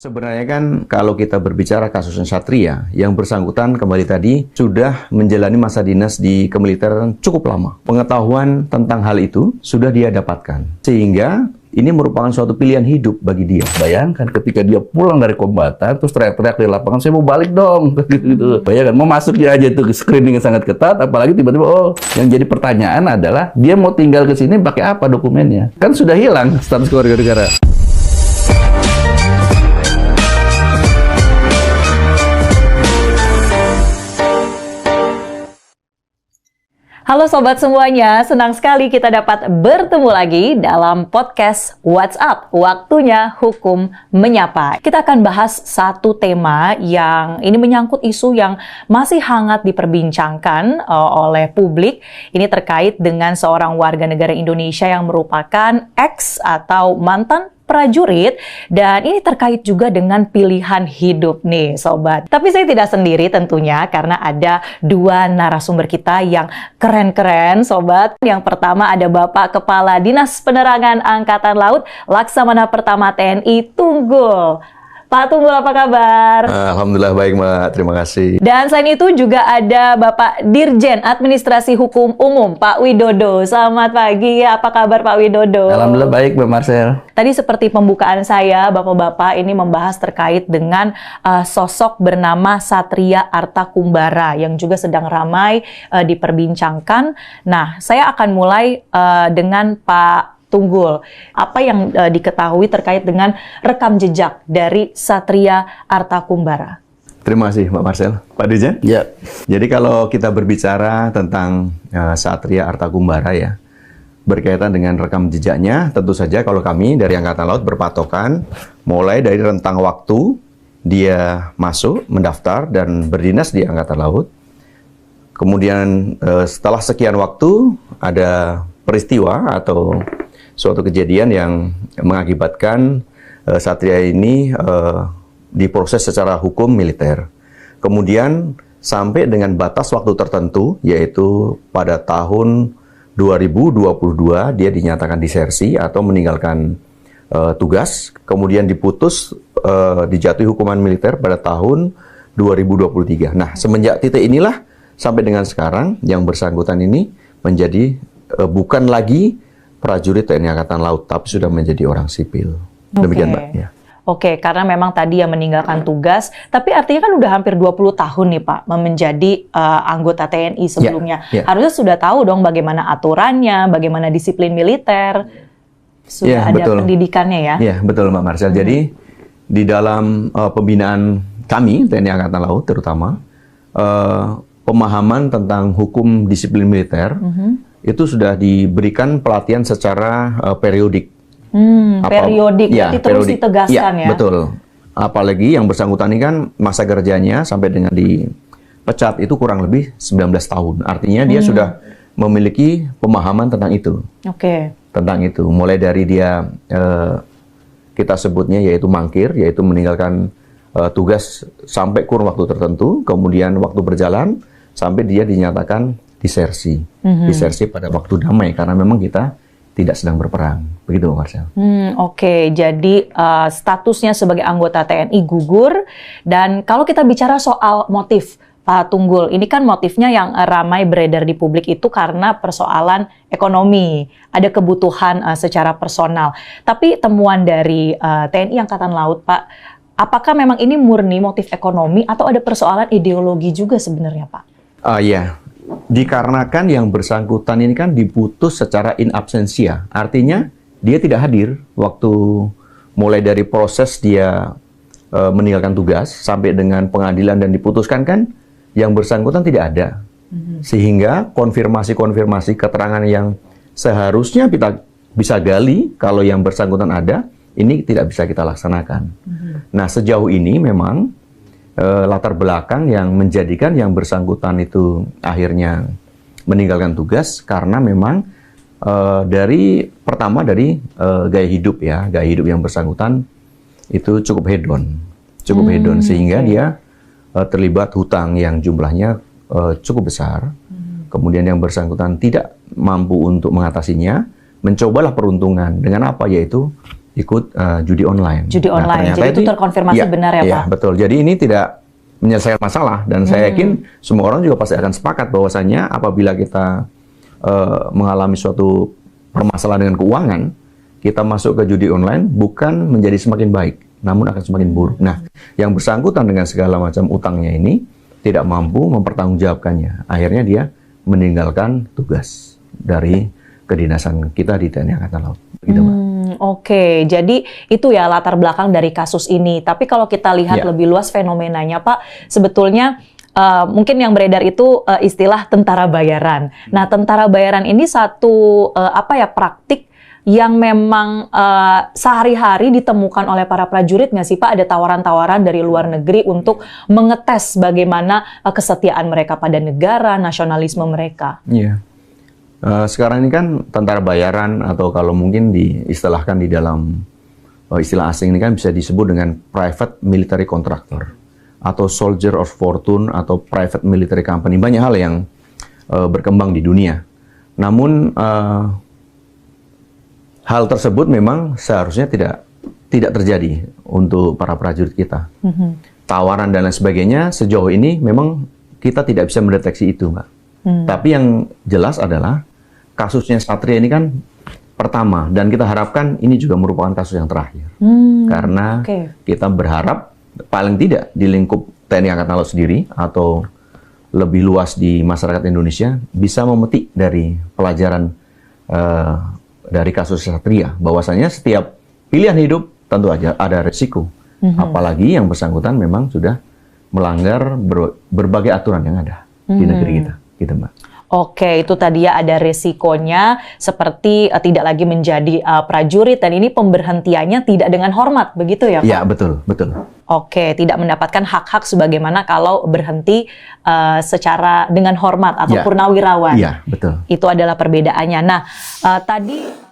Sebenarnya kan kalau kita berbicara kasusnya Satria, yang bersangkutan kembali tadi sudah menjalani masa dinas di kemiliteran cukup lama. Pengetahuan tentang hal itu sudah dia dapatkan. Sehingga ini merupakan suatu pilihan hidup bagi dia. Bayangkan ketika dia pulang dari kombatan, terus teriak-teriak di lapangan, saya mau balik dong. Gitu. Bayangkan, mau masuknya aja itu screening yang sangat ketat, apalagi tiba-tiba, yang jadi pertanyaan adalah, dia mau tinggal ke sini pakai apa dokumennya? Kan sudah hilang status keluarga negara. Halo sobat semuanya, senang sekali kita dapat bertemu lagi dalam podcast WhatsApp, waktunya hukum menyapa. Kita akan bahas satu tema yang ini menyangkut isu yang masih hangat diperbincangkan oleh publik. Ini terkait dengan seorang warga negara Indonesia yang merupakan ex atau mantan prajurit, dan ini terkait juga dengan pilihan hidup nih sobat. Tapi saya tidak sendiri tentunya, karena ada dua narasumber kita yang keren-keren sobat. Yang pertama ada Bapak Kepala Dinas Penerangan Angkatan Laut Laksamana Pertama TNI Tunggul. Pak Tunggul, apa kabar? Alhamdulillah baik Mbak, terima kasih. Dan selain itu juga ada Bapak Dirjen Administrasi Hukum Umum, Pak Widodo. Selamat pagi, apa kabar Pak Widodo? Alhamdulillah baik Mbak Marcel. Tadi seperti pembukaan saya, Bapak-Bapak ini membahas terkait dengan sosok bernama Satria Artakumbara yang juga sedang ramai diperbincangkan. Nah, saya akan mulai dengan Pak Tunggul. Apa yang diketahui terkait dengan rekam jejak dari Satria Artakumbara? Terima kasih Mbak Marcel. Pak Dirjen? Ya. Jadi kalau kita berbicara tentang Satria Artakumbara ya, berkaitan dengan rekam jejaknya, tentu saja kalau kami dari Angkatan Laut berpatokan mulai dari rentang waktu dia masuk, mendaftar, dan berdinas di Angkatan Laut. Kemudian setelah sekian waktu ada peristiwa atau suatu kejadian yang mengakibatkan Satria ini diproses secara hukum militer. Kemudian sampai dengan batas waktu tertentu, yaitu pada tahun 2022 dia dinyatakan disersi atau meninggalkan tugas, kemudian diputus dijatuhi hukuman militer pada tahun 2023. Nah, semenjak titik inilah sampai dengan sekarang yang bersangkutan ini menjadi bukan lagi prajurit TNI Angkatan Laut, tapi sudah menjadi orang sipil. Demikian Mbak. Ya. Oke, karena memang tadi yang meninggalkan tugas, tapi artinya kan udah hampir 20 tahun nih Pak, menjadi anggota TNI sebelumnya. Harusnya sudah tahu dong bagaimana aturannya, bagaimana disiplin militer, sudah ada betul. Pendidikannya ya? Iya, betul Mbak Marcel. Jadi, di dalam pembinaan kami, TNI Angkatan Laut terutama, pemahaman tentang hukum disiplin militer, itu sudah diberikan pelatihan secara periodik. Periodik, berarti terus ditegaskan ya? Betul. Apalagi yang bersangkutan ini kan masa kerjanya sampai dengan dipecat itu kurang lebih 19 tahun. Artinya dia sudah memiliki pemahaman tentang itu. Tentang itu. Mulai dari dia, kita sebutnya yaitu mangkir, yaitu meninggalkan tugas sampai kurun waktu tertentu, kemudian waktu berjalan, sampai dia dinyatakan disersi. Disersi pada waktu damai, karena memang kita tidak sedang berperang. Begitu, Marcel. Jadi statusnya sebagai anggota TNI gugur. Dan kalau kita bicara soal motif, Pak Tunggul, ini kan motifnya yang ramai beredar di publik itu karena persoalan ekonomi. Ada kebutuhan secara personal. Tapi temuan dari TNI Angkatan Laut, Pak, apakah memang ini murni motif ekonomi atau ada persoalan ideologi juga sebenarnya, Pak? Iya. Dikarenakan yang bersangkutan ini kan diputus secara in absentia. Artinya dia tidak hadir waktu mulai dari proses dia meninggalkan tugas sampai dengan pengadilan dan diputuskan kan yang bersangkutan tidak ada. Sehingga konfirmasi-konfirmasi keterangan yang seharusnya kita bisa gali kalau yang bersangkutan ada, ini tidak bisa kita laksanakan. Nah, sejauh ini memang latar belakang yang menjadikan yang bersangkutan itu akhirnya meninggalkan tugas karena memang dari gaya hidup ya, gaya hidup yang bersangkutan itu cukup hedon, sehingga dia terlibat hutang yang jumlahnya cukup besar. Kemudian yang bersangkutan tidak mampu untuk mengatasinya, mencobalah peruntungan dengan apa, yaitu ikut judi online. Judi online. Ternyata Jadi itu terkonfirmasi benar ya, Pak? Betul. Jadi ini tidak menyelesaikan masalah, dan saya yakin semua orang juga pasti akan sepakat bahwasanya apabila kita mengalami suatu permasalahan dengan keuangan, kita masuk ke judi online bukan menjadi semakin baik, namun akan semakin buruk. Nah, yang bersangkutan dengan segala macam utangnya ini tidak mampu mempertanggungjawabkannya. Akhirnya dia meninggalkan tugas dari kedinasan kita di TNI Angkatan Laut. Begitu, Mbak. Oke, jadi itu ya latar belakang dari kasus ini. Tapi kalau kita lihat lebih luas fenomenanya, Pak, sebetulnya mungkin yang beredar itu istilah tentara bayaran. Nah, tentara bayaran ini satu praktik yang memang sehari-hari ditemukan oleh para prajurit nggak sih, Pak? Ada tawaran-tawaran dari luar negeri untuk mengetes bagaimana kesetiaan mereka pada negara, nasionalisme mereka. Iya. Sekarang ini kan tentara bayaran, atau kalau mungkin diistilahkan di dalam istilah asing ini kan bisa disebut dengan private military contractor atau soldier of fortune atau private military company. Banyak hal yang berkembang di dunia. Namun hal tersebut memang seharusnya tidak terjadi untuk para prajurit kita. Tawaran dan lain sebagainya sejauh ini memang kita tidak bisa mendeteksi itu, Mbak. Tapi yang jelas adalah kasusnya Satria ini kan pertama, dan kita harapkan ini juga merupakan kasus yang terakhir. Karena kita berharap paling tidak di lingkup TNI Angkatan Laut sendiri atau lebih luas di masyarakat Indonesia bisa memetik dari pelajaran dari kasus Satria, bahwasanya setiap pilihan hidup tentu aja ada resiko. Apalagi yang bersangkutan memang sudah melanggar berbagai aturan yang ada di negeri kita, gitu, Mbak. Oke, itu tadi ya ada resikonya seperti tidak lagi menjadi prajurit, dan ini pemberhentiannya tidak dengan hormat, begitu ya, Pak? Ya, betul, betul. Oke, tidak mendapatkan hak-hak sebagaimana kalau berhenti secara dengan hormat atau purnawirawan. Iya, betul. Itu adalah perbedaannya. Nah, tadi